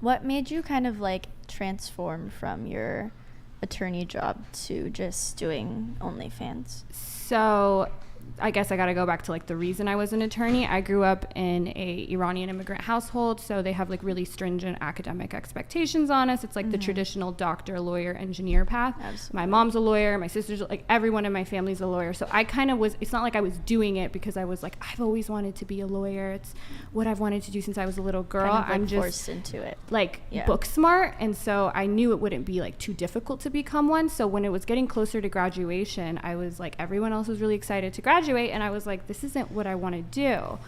What made you kind of like transform from your attorney job to just doing OnlyFans? So I guess I got to go back to like the reason I was an attorney. I grew up in a Iranian immigrant household, so they have like really stringent academic expectations on us. It's like the traditional doctor, lawyer, engineer path. Absolutely. My mom's a lawyer, my sister's like everyone in my family's a lawyer. So I kind of was, it's not like I was doing it because I was like, I've always wanted to be a lawyer. It's what I've wanted to do since I was a little girl. Kind of, like, I'm just forced into it. Like book smart, and so I knew it wouldn't be like too difficult to become one. So when it was getting closer to graduation, I was like, everyone else was really excited to graduate, and I was like, this isn't what I want to do.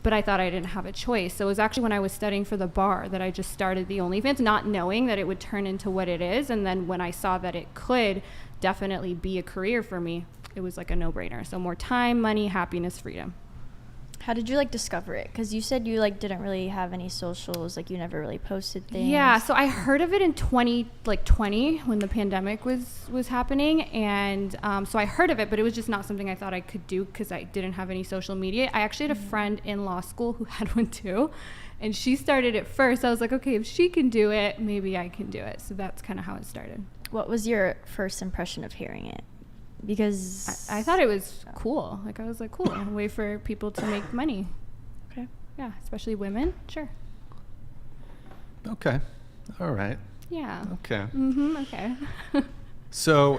But I thought I didn't have a choice. So it was actually when I was studying for the bar that I just started the OnlyFans, not knowing that it would turn into what it is. And then when I saw that it could definitely be a career for me, it was like a no-brainer. So more time, money, happiness, freedom. How did you like discover it? Because you said you like didn't really have any socials, like you never really posted things. Yeah, so I heard of it in 2020 when the pandemic was happening, and so I heard of it, but it was just not something I thought I could do because I didn't have any social media. I actually had a friend in law school who had one too, and she started it first. I was like, okay, if she can do it, maybe I can do it. So that's kind of how it started. What was your first impression of hearing it? Because I thought it was cool. Like, I was like, cool, a way for people to make money. Okay. Yeah, especially women. Sure. Okay. All right. Yeah. Okay. Okay. So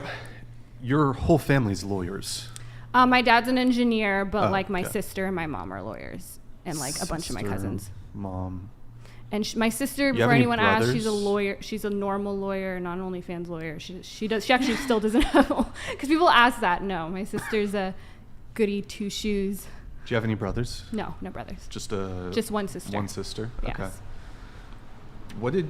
your whole family's lawyers. My dad's an engineer, but like my okay. sister and my mom are lawyers, and like a bunch of my cousins. Mom. And my sister, You have for any anyone asks, she's a brothers? lawyer. She's a normal lawyer, not an OnlyFans lawyer. She actually still doesn't have, because people ask that. No, my sister's a goody two shoes. Do you have any brothers? No brothers. Just one sister. One sister. Yes. Okay.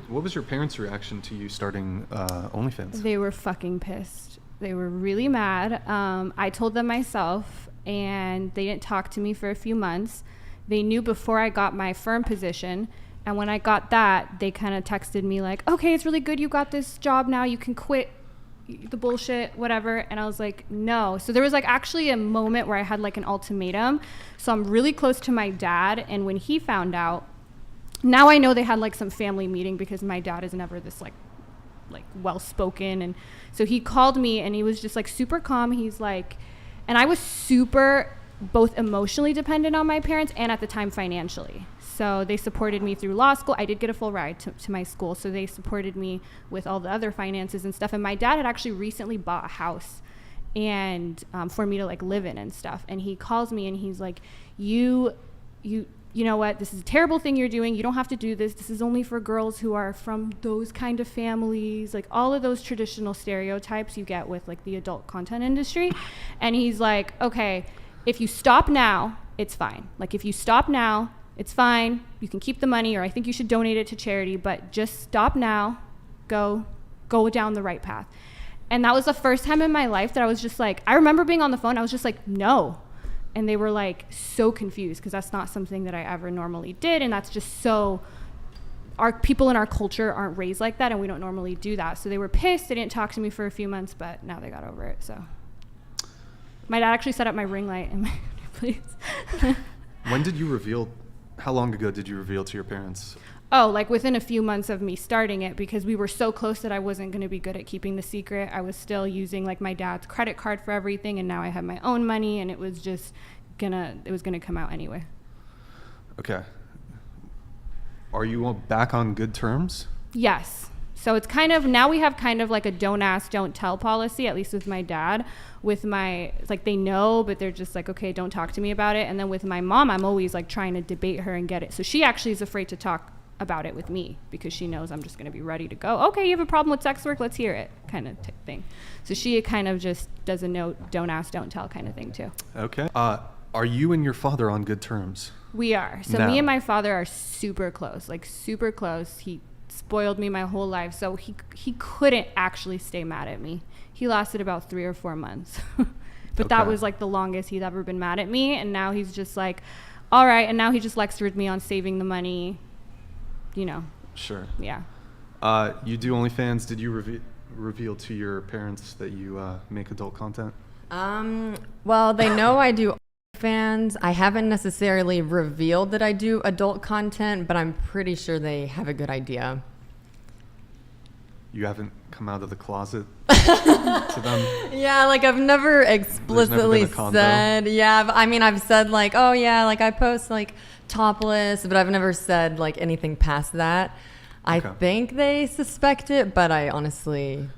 What was your parents' reaction to you starting OnlyFans? They were fucking pissed. They were really mad. I told them myself, and they didn't talk to me for a few months. They knew before I got my firm position. And when I got that, they kind of texted me like, okay, it's really good you got this job now. You can quit the bullshit, whatever. And I was like, no. So there was like actually a moment where I had like an ultimatum. So I'm really close to my dad. And when he found out, now I know they had like some family meeting because my dad is never this like well-spoken. And so he called me and he was just like super calm. He's like, and I was super both emotionally dependent on my parents and at the time financially. So they supported me through law school. I did get a full ride to my school. So they supported me with all the other finances and stuff. And my dad had actually recently bought a house and for me to like live in and stuff. And he calls me and he's like, you know what? This is a terrible thing you're doing. You don't have to do this. This is only for girls who are from those kind of families, like all of those traditional stereotypes you get with like the adult content industry. And he's like, okay, if you stop now, it's fine. Like if you stop now, it's fine. You can keep the money, or I think you should donate it to charity, but just stop now, go down the right path. And that was the first time in my life that I was just like, I remember being on the phone, I was just like, no. And they were like so confused because that's not something that I ever normally did. And that's just so, our people in our culture aren't raised like that and we don't normally do that. So they were pissed. They didn't talk to me for a few months, but now they got over it. So my dad actually set up my ring light in my place. When did you reveal, how long ago did you reveal to your parents? Oh, like within a few months of me starting it, because we were so close that I wasn't going to be good at keeping the secret. I was still using like my dad's credit card for everything, and now I have my own money, and it was just gonna come out anyway. Okay. Are you all back on good terms? Yes. So it's kind of, now we have kind of like a don't ask, don't tell policy, at least with my dad. With my, it's like they know, but they're just like, okay, don't talk to me about it. And then with my mom, I'm always like trying to debate her and get it. So she actually is afraid to talk about it with me because she knows I'm just going to be ready to go. Okay, you have a problem with sex work? Let's hear it, kind of thing. So she kind of just does a no, don't ask, don't tell kind of thing too. Okay. Are you and your father on good terms? We are. So No. me and my father are super close, like super close. He spoiled me my whole life, so he couldn't actually stay mad at me. He lasted about 3 or 4 months. But that Okay. was like the longest he'd ever been mad at me, and now he's just like, all right, and now he just lectured me on saving the money, you know. Sure. Yeah. You do OnlyFans. Did you reveal to your parents that you make adult content? Well, they know I do fans. I haven't necessarily revealed that I do adult content, but I'm pretty sure they have a good idea. You haven't come out of the closet to them? Yeah, like I've never There's explicitly never been a convo? said, yeah, I mean, I've said like, oh yeah, like I post like topless, but I've never said like anything past that. I Okay. think they suspect it, but I honestly